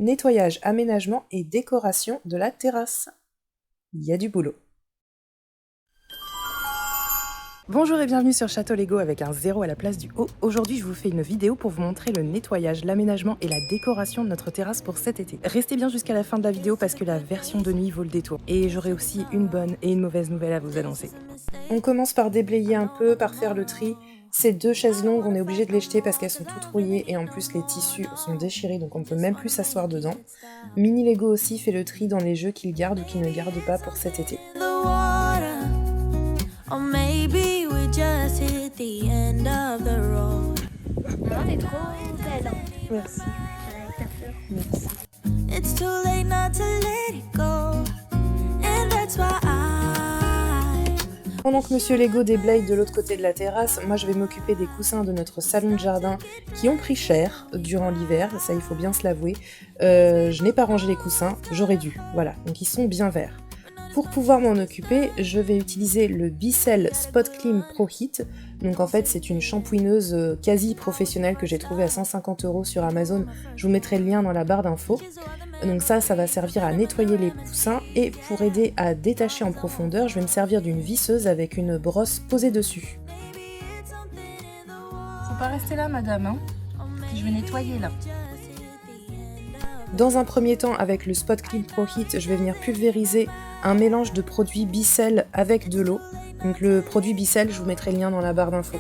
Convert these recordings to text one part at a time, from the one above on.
nettoyage, aménagement et décoration de la terrasse. Il y a du boulot. Bonjour et bienvenue sur Château Lego avec un 0 à la place du O. Aujourd'hui, je vous fais une vidéo pour vous montrer le nettoyage, l'aménagement et la décoration de notre terrasse pour cet été. Restez bien jusqu'à la fin de la vidéo parce que la version de nuit vaut le détour. Et j'aurai aussi une bonne et une mauvaise nouvelle à vous annoncer. On commence par déblayer un peu, par faire le tri. Ces 2 chaises longues, on est obligé de les jeter parce qu'elles sont toutes rouillées et en plus les tissus sont déchirés donc on ne peut même plus s'asseoir dedans. Mini Lego aussi fait le tri dans les jeux qu'il garde ou qu'il ne garde pas pour cet été. Maman, t'es trop belle. Merci. Merci. It's too late not to let it go. And that's why Pendant que Monsieur Lego déblaye de l'autre côté de la terrasse, moi je vais m'occuper des coussins de notre salon de jardin qui ont pris cher durant l'hiver, ça il faut bien se l'avouer. Je n'ai pas rangé les coussins, j'aurais dû, voilà, donc ils sont bien verts. Pour pouvoir m'en occuper, je vais utiliser le Bicel Spot Clean Pro Heat. Donc en fait, c'est une shampouineuse quasi professionnelle que j'ai trouvée à 150 € sur Amazon. Je vous mettrai le lien dans la barre d'infos. Donc ça va servir à nettoyer les coussins et pour aider à détacher en profondeur, je vais me servir d'une visseuse avec une brosse posée dessus. Faut pas rester là, madame, hein. Je vais nettoyer là. Dans un premier temps, avec le Spot Clean Pro Heat, je vais venir pulvériser un mélange de produits Bicel avec de l'eau. Donc le produit Bicel, je vous mettrai le lien dans la barre d'infos.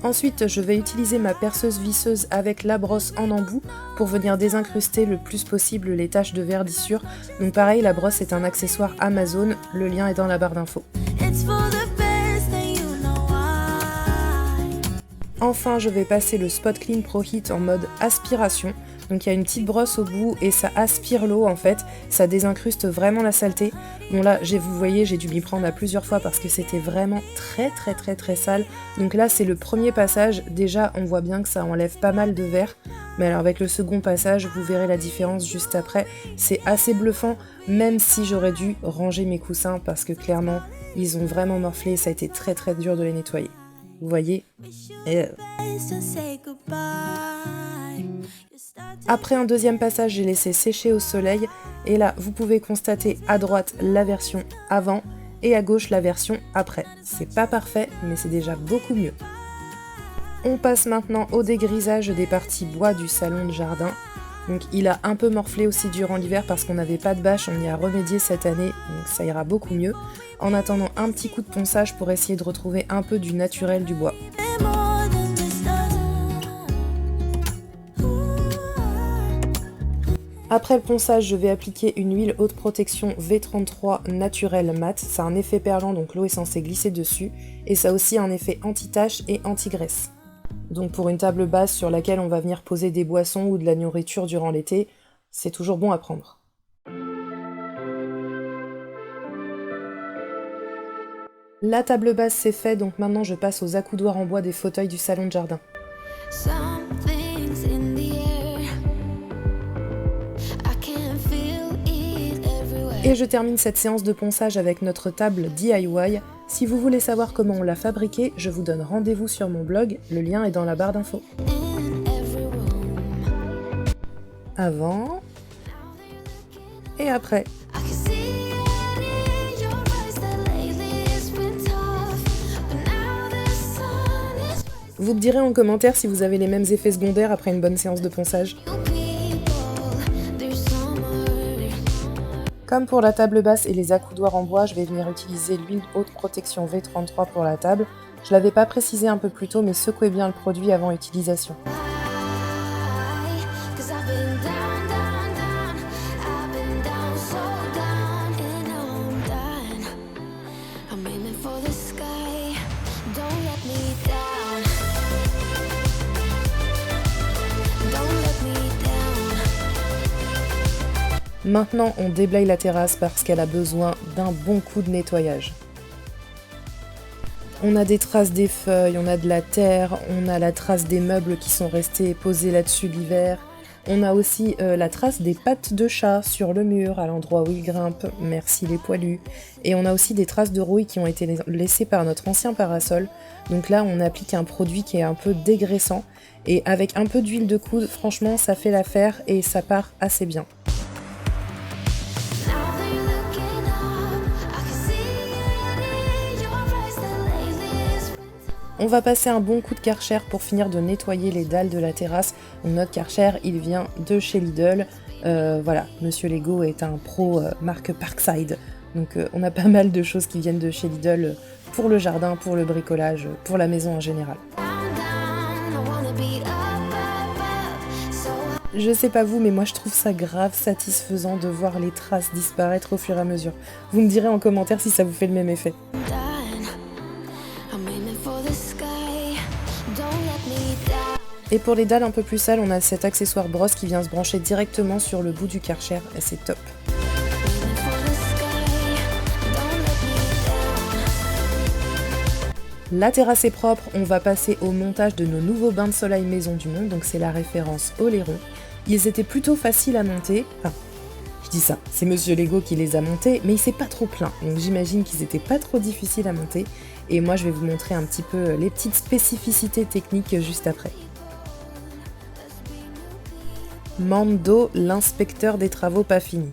Ensuite, je vais utiliser ma perceuse visseuse avec la brosse en embout pour venir désincruster le plus possible les taches de verdissure. Donc pareil, la brosse est un accessoire Amazon, le lien est dans la barre d'infos. Enfin, je vais passer le Spot Clean Pro Heat en mode aspiration. Donc il y a une petite brosse au bout et ça aspire l'eau en fait, ça désincruste vraiment la saleté. Bon là, vous voyez, j'ai dû m'y prendre à plusieurs fois parce que c'était vraiment très sale. Donc là, c'est le premier passage. Déjà, on voit bien que ça enlève pas mal de verre. Mais alors avec le second passage, vous verrez la différence juste après. C'est assez bluffant, même si j'aurais dû ranger mes coussins parce que clairement, ils ont vraiment morflé. Ça a été très dur de les nettoyer. Vous voyez. Après un deuxième passage, j'ai laissé sécher au soleil et là vous pouvez constater à droite la version avant et à gauche la version après. C'est pas parfait mais c'est déjà beaucoup mieux. On passe maintenant au dégrisage des parties bois du salon de jardin. Donc il a un peu morflé aussi durant l'hiver parce qu'on n'avait pas de bâche, on y a remédié cette année, donc ça ira beaucoup mieux. En attendant un petit coup de ponçage pour essayer de retrouver un peu du naturel du bois. Après le ponçage, je vais appliquer une huile haute protection V33 naturelle mat. Ça a un effet perlant, donc l'eau est censée glisser dessus. Et ça a aussi un effet anti-tache et anti-graisse. Donc pour une table basse sur laquelle on va venir poser des boissons ou de la nourriture durant l'été, c'est toujours bon à prendre. La table basse c'est fait, donc maintenant je passe aux accoudoirs en bois des fauteuils du salon de jardin. Et je termine cette séance de ponçage avec notre table DIY. Si vous voulez savoir comment on l'a fabriquée, je vous donne rendez-vous sur mon blog, le lien est dans la barre d'infos. Avant et après. Vous me direz en commentaire si vous avez les mêmes effets secondaires après une bonne séance de ponçage. Comme pour la table basse et les accoudoirs en bois, je vais venir utiliser l'huile haute protection V33 pour la table. Je l'avais pas précisé un peu plus tôt, mais secouez bien le produit avant utilisation. Maintenant, on déblaye la terrasse parce qu'elle a besoin d'un bon coup de nettoyage. On a des traces des feuilles, on a de la terre, on a la trace des meubles qui sont restés posés là-dessus l'hiver. On a aussi la trace des pattes de chat sur le mur, à l'endroit où il grimpe, merci les poilus. Et on a aussi des traces de rouille qui ont été laissées par notre ancien parasol. Donc là, on applique un produit qui est un peu dégraissant. Et avec un peu d'huile de coude, franchement, ça fait l'affaire et ça part assez bien. On va passer un bon coup de Karcher pour finir de nettoyer les dalles de la terrasse. Donc notre Karcher, il vient de chez Lidl. Voilà, Monsieur Lego est un pro marque Parkside. Donc on a pas mal de choses qui viennent de chez Lidl pour le jardin, pour le bricolage, pour la maison en général. Je sais pas vous, mais moi je trouve ça grave satisfaisant de voir les traces disparaître au fur et à mesure. Vous me direz en commentaire si ça vous fait le même effet. Et pour les dalles un peu plus sales, on a cet accessoire brosse qui vient se brancher directement sur le bout du Karcher et c'est top. La terrasse est propre, on va passer au montage de nos nouveaux bains de soleil Maison du Monde, donc c'est la référence Oléron. Ils étaient plutôt faciles à monter, enfin, je dis ça, c'est Monsieur Lego qui les a montés, mais il s'est pas trop plaint, donc j'imagine qu'ils étaient pas trop difficiles à monter, et moi je vais vous montrer un petit peu les petites spécificités techniques juste après. Mando, l'inspecteur des travaux pas finis.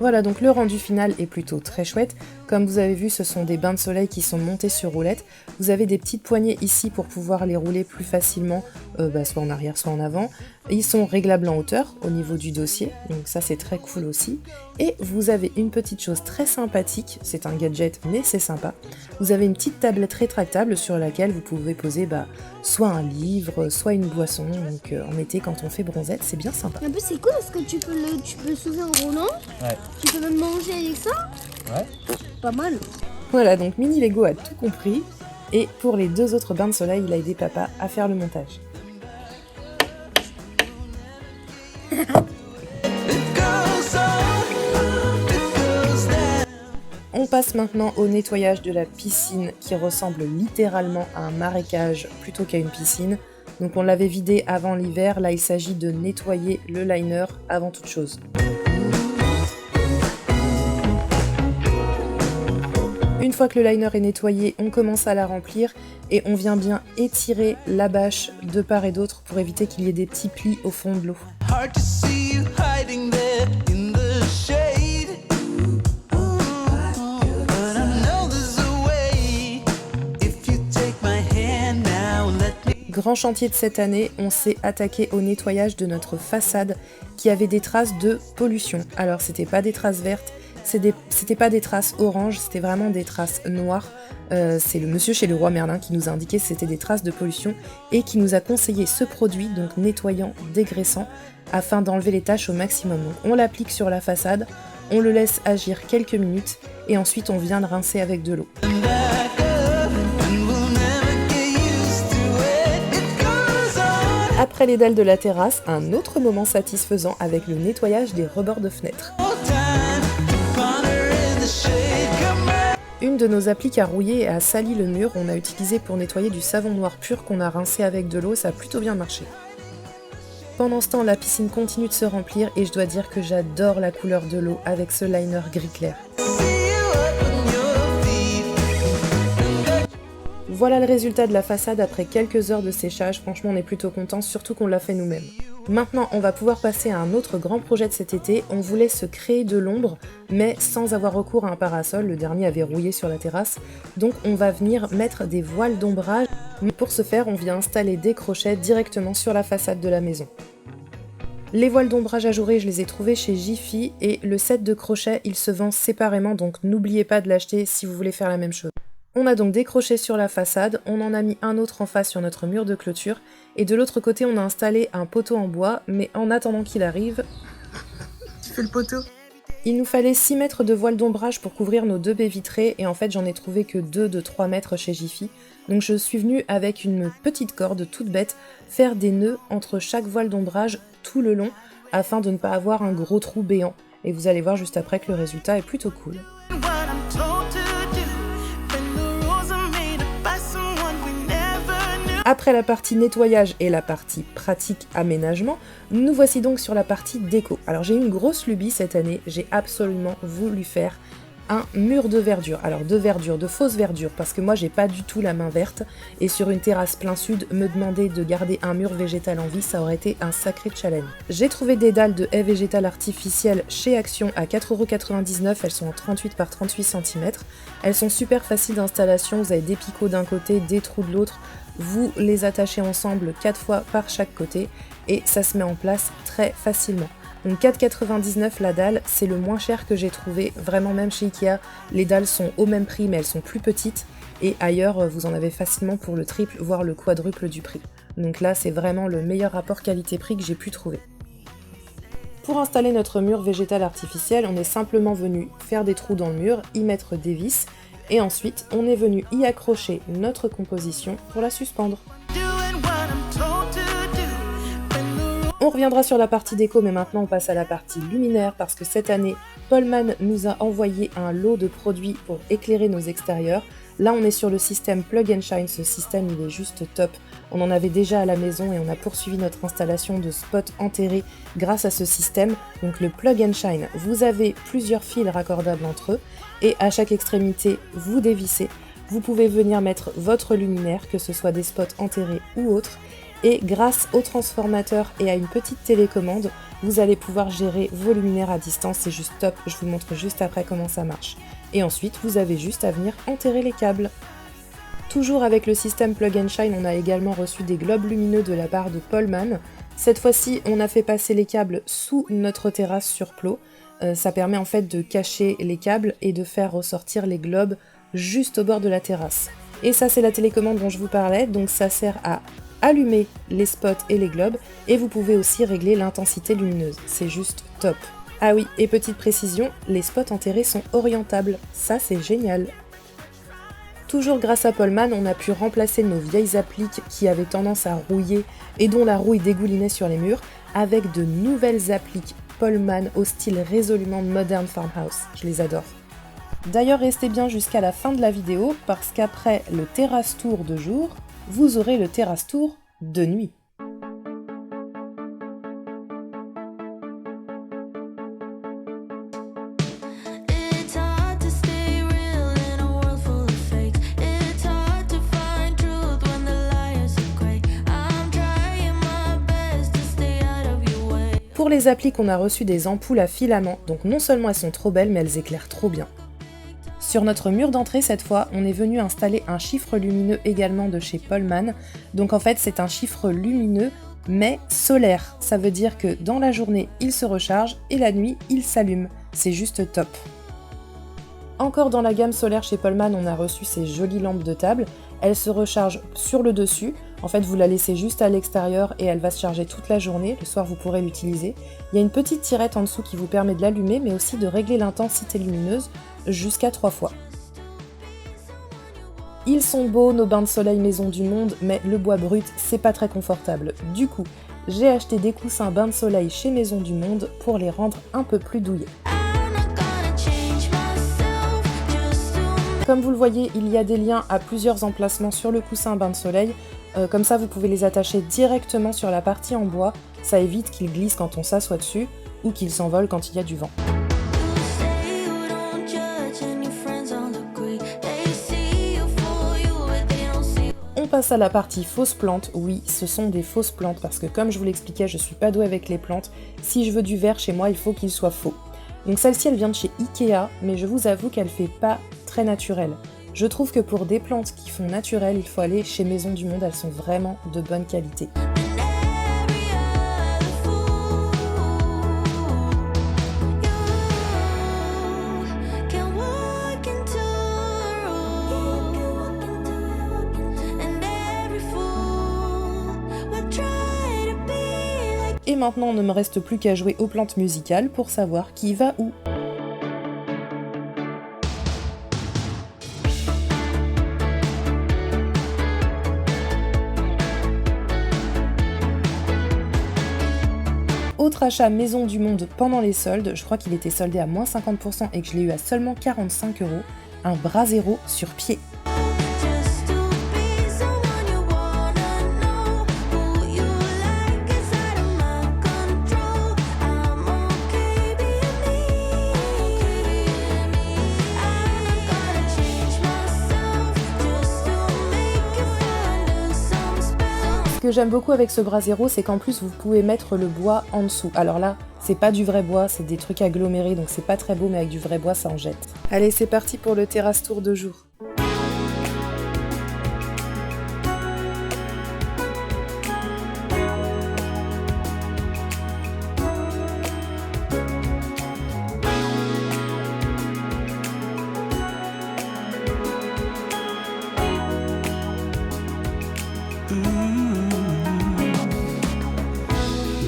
Voilà, donc le rendu final est plutôt très chouette. Comme vous avez vu, ce sont des bains de soleil qui sont montés sur roulette. Vous avez des petites poignées ici pour pouvoir les rouler plus facilement, soit en arrière, soit en avant. Ils sont réglables en hauteur au niveau du dossier, donc ça c'est très cool aussi. Et vous avez une petite chose très sympathique, c'est un gadget mais c'est sympa. Vous avez une petite tablette rétractable sur laquelle vous pouvez poser soit un livre, soit une boisson. Donc en été quand on fait bronzette, c'est bien sympa. En plus c'est cool parce que tu peux le soulever en roulant. Ouais. Tu peux même manger avec ça. Ouais. Pas mal. Voilà, donc Mini Lego a tout compris. Et pour les deux autres bains de soleil, il a aidé papa à faire le montage. On passe maintenant au nettoyage de la piscine qui ressemble littéralement à un marécage plutôt qu'à une piscine. Donc on l'avait vidé avant l'hiver, là il s'agit de nettoyer le liner avant toute chose. Une fois que le liner est nettoyé, on commence à la remplir et on vient bien étirer la bâche de part et d'autre pour éviter qu'il y ait des petits plis au fond de l'eau. Grand chantier de cette année, on s'est attaqué au nettoyage de notre façade qui avait des traces de pollution. Alors c'était pas des traces vertes, c'était pas des traces oranges, c'était vraiment des traces noires. C'est le monsieur chez Leroy Merlin qui nous a indiqué que c'était des traces de pollution et qui nous a conseillé ce produit, donc nettoyant, dégraissant, afin d'enlever les taches au maximum. Donc on l'applique sur la façade, on le laisse agir quelques minutes et ensuite on vient le rincer avec de l'eau. Après les dalles de la terrasse, un autre moment satisfaisant avec le nettoyage des rebords de fenêtres. Une de nos appliques a rouillé et a sali le mur, on a utilisé pour nettoyer du savon noir pur qu'on a rincé avec de l'eau, ça a plutôt bien marché. Pendant ce temps, la piscine continue de se remplir et je dois dire que j'adore la couleur de l'eau avec ce liner gris clair. Voilà le résultat de la façade après quelques heures de séchage, franchement on est plutôt content, surtout qu'on l'a fait nous-mêmes. Maintenant on va pouvoir passer à un autre grand projet de cet été, on voulait se créer de l'ombre, mais sans avoir recours à un parasol, le dernier avait rouillé sur la terrasse, donc on va venir mettre des voiles d'ombrage, mais pour ce faire on vient installer des crochets directement sur la façade de la maison. Les voiles d'ombrage ajourées, je les ai trouvées chez Jiffy, et le set de crochets il se vend séparément, donc n'oubliez pas de l'acheter si vous voulez faire la même chose. On a donc des crochets sur la façade, on en a mis un autre en face sur notre mur de clôture, et de l'autre côté on a installé un poteau en bois, mais en attendant qu'il arrive... Tu fais le poteau. Il nous fallait 6 mètres de voile d'ombrage pour couvrir nos 2 baies vitrées et en fait j'en ai trouvé que 2 de 3 mètres chez Jiffy. Donc je suis venue avec une petite corde toute bête faire des nœuds entre chaque voile d'ombrage tout le long afin de ne pas avoir un gros trou béant. Et vous allez voir juste après que le résultat est plutôt cool. Après la partie nettoyage et la partie pratique aménagement, nous voici donc sur la partie déco. Alors j'ai eu une grosse lubie cette année, j'ai absolument voulu faire un mur de verdure. Alors de verdure, de fausse verdure, parce que moi j'ai pas du tout la main verte, et sur une terrasse plein sud, me demander de garder un mur végétal en vie, ça aurait été un sacré challenge. J'ai trouvé des dalles de haies végétales artificielles chez Action à 4,99 €, elles sont en 38 par 38 cm. Elles sont super faciles d'installation, vous avez des picots d'un côté, des trous de l'autre, vous les attachez ensemble 4 fois par chaque côté, et ça se met en place très facilement. Donc 4,99 € la dalle, c'est le moins cher que j'ai trouvé, vraiment même chez Ikea, les dalles sont au même prix mais elles sont plus petites, et ailleurs vous en avez facilement pour le triple, voire le quadruple du prix. Donc là c'est vraiment le meilleur rapport qualité-prix que j'ai pu trouver. Pour installer notre mur végétal artificiel, on est simplement venu faire des trous dans le mur, y mettre des vis, et ensuite on est venu y accrocher notre composition pour la suspendre. On reviendra sur la partie déco, mais maintenant on passe à la partie luminaire parce que cette année, Pollman nous a envoyé un lot de produits pour éclairer nos extérieurs. Là on est sur le système Plug and Shine, ce système il est juste top. On en avait déjà à la maison et on a poursuivi notre installation de spots enterrés grâce à ce système. Donc le Plug and Shine, vous avez plusieurs fils raccordables entre eux et à chaque extrémité vous dévissez. Vous pouvez venir mettre votre luminaire, que ce soit des spots enterrés ou autres. Et grâce au transformateur et à une petite télécommande, vous allez pouvoir gérer vos luminaires à distance, c'est juste top, je vous montre juste après comment ça marche. Et ensuite, vous avez juste à venir enterrer les câbles. Toujours avec le système Plug and Shine, on a également reçu des globes lumineux de la part de Pollman. Cette fois-ci, on a fait passer les câbles sous notre terrasse sur plot. Ça permet en fait de cacher les câbles et de faire ressortir les globes juste au bord de la terrasse. Et ça, c'est la télécommande dont je vous parlais, donc ça sert à allumer les spots et les globes, et vous pouvez aussi régler l'intensité lumineuse, c'est juste top. Ah oui, et petite précision, les spots enterrés sont orientables, ça c'est génial. Toujours grâce à Pollman, on a pu remplacer nos vieilles appliques qui avaient tendance à rouiller et dont la rouille dégoulinait sur les murs, avec de nouvelles appliques Pollman au style résolument modern farmhouse, je les adore. D'ailleurs restez bien jusqu'à la fin de la vidéo, parce qu'après le terrasse tour de jour, vous aurez le terrasse tour de nuit. Pour les appliques, on a reçu des ampoules à filament, donc non seulement elles sont trop belles, mais elles éclairent trop bien. Sur notre mur d'entrée cette fois, on est venu installer un chiffre lumineux également de chez Pollman. Donc en fait c'est un chiffre lumineux mais solaire. Ça veut dire que dans la journée il se recharge et la nuit il s'allume. C'est juste top. Encore dans la gamme solaire chez Pollman, on a reçu ces jolies lampes de table. Elles se rechargent sur le dessus. En fait, vous la laissez juste à l'extérieur et elle va se charger toute la journée. Le soir, vous pourrez l'utiliser. Il y a une petite tirette en dessous qui vous permet de l'allumer, mais aussi de régler l'intensité lumineuse jusqu'à 3 fois. Ils sont beaux, nos bains de soleil maison du monde, mais le bois brut, c'est pas très confortable. Du coup, j'ai acheté des coussins bains de soleil chez Maison du Monde pour les rendre un peu plus douillets. Comme vous le voyez, il y a des liens à plusieurs emplacements sur le coussin bain de soleil. Comme ça, vous pouvez les attacher directement sur la partie en bois. Ça évite qu'ils glissent quand on s'assoit dessus ou qu'ils s'envolent quand il y a du vent. On passe à la partie fausses plantes. Oui, ce sont des fausses plantes parce que comme je vous l'expliquais, je suis pas douée avec les plantes. Si je veux du vert chez moi, il faut qu'il soit faux. Donc celle-ci, elle vient de chez Ikea, mais je vous avoue qu'elle fait pas très naturelle. Je trouve que pour des plantes qui font naturel, il faut aller chez Maison du Monde, elles sont vraiment de bonne qualité. Et maintenant, il ne me reste plus qu'à jouer aux plantes musicales pour savoir qui va où. autre achat maison du monde pendant les soldes, je crois qu'il était soldé à moins 50% et que je l'ai eu à seulement 45 €, un Brasero sur pied. Just to be someone you wanna know. Who you like is out of my control. I'm okay being me. I'm not gonna change myself just to make you feel under some spell. Ce que j'aime beaucoup avec ce Brasero, c'est qu'en plus vous pouvez mettre le bois en dessous. Alors là, c'est pas du vrai bois, c'est des trucs agglomérés, donc c'est pas très beau, mais avec du vrai bois, ça en jette. Allez, c'est parti pour le terrasse tour de jour.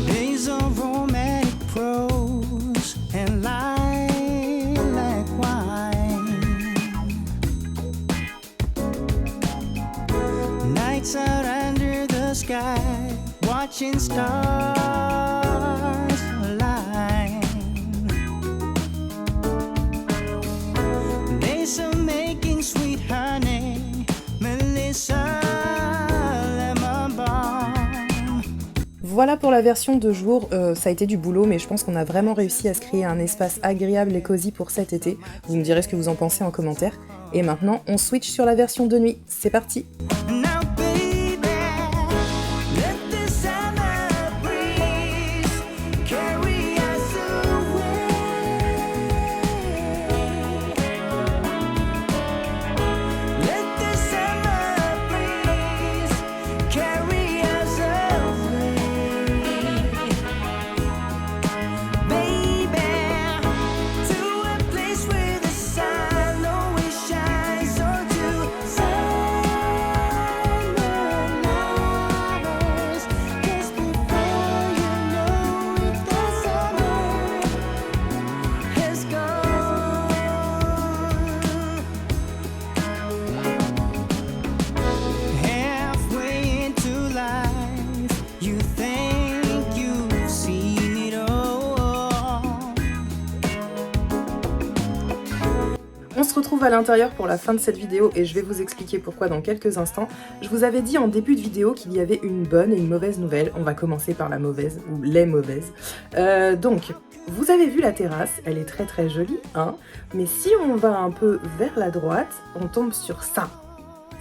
Days of romantic prose and lilac wine. Nights out under the sky, watching stars align. Days of making sweet honey, Melissa. Voilà pour la version de jour, ça a été du boulot, mais je pense qu'on a vraiment réussi à se créer un espace agréable et cosy pour cet été. Vous me direz ce que vous en pensez en commentaire. Et maintenant, on switch sur la version de nuit. C'est parti! Now, baby, let the summer breeze carry us away. Let the summer breeze carry us away. Baby, to a place where the sun always shines, or to summer lovers. 'Cause before you know it, the summer has gone. Halfway into life, you think you've seen it all. On se retrouve à l'intérieur pour la fin de cette vidéo et je vais vous expliquer pourquoi dans quelques instants. Je vous avais dit en début de vidéo qu'il y avait une bonne et une mauvaise nouvelle. On va commencer par la mauvaise, ou les mauvaises. Donc, vous avez vu la terrasse, elle est très très jolie, hein. Mais si on va un peu vers la droite, on tombe sur ça.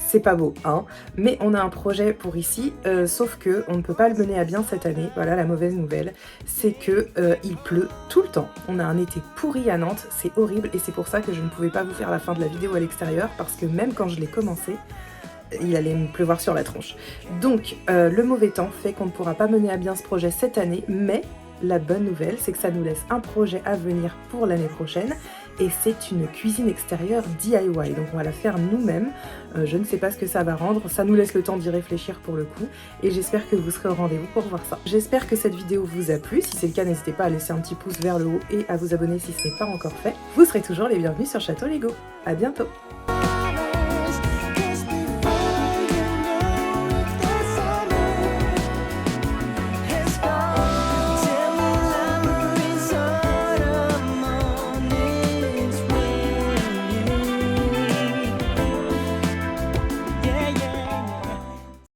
C'est pas beau, hein, mais on a un projet pour ici, sauf que on ne peut pas le mener à bien cette année. Voilà la mauvaise nouvelle, c'est que il pleut tout le temps. On a un été pourri à Nantes, c'est horrible et c'est pour ça que je ne pouvais pas vous faire la fin de la vidéo à l'extérieur parce que même quand je l'ai commencé, il allait me pleuvoir sur la tronche. Donc le mauvais temps fait qu'on ne pourra pas mener à bien ce projet cette année, mais la bonne nouvelle, c'est que ça nous laisse un projet à venir pour l'année prochaine et c'est une cuisine extérieure DIY, donc on va la faire nous-mêmes. Je ne sais pas ce que ça va rendre, ça nous laisse le temps d'y réfléchir pour le coup et j'espère que vous serez au rendez-vous pour voir ça. J'espère que cette vidéo vous a plu, si c'est le cas n'hésitez pas à laisser un petit pouce vers le haut et à vous abonner si ce n'est pas encore fait. Vous serez toujours les bienvenus sur Château Lego. À bientôt!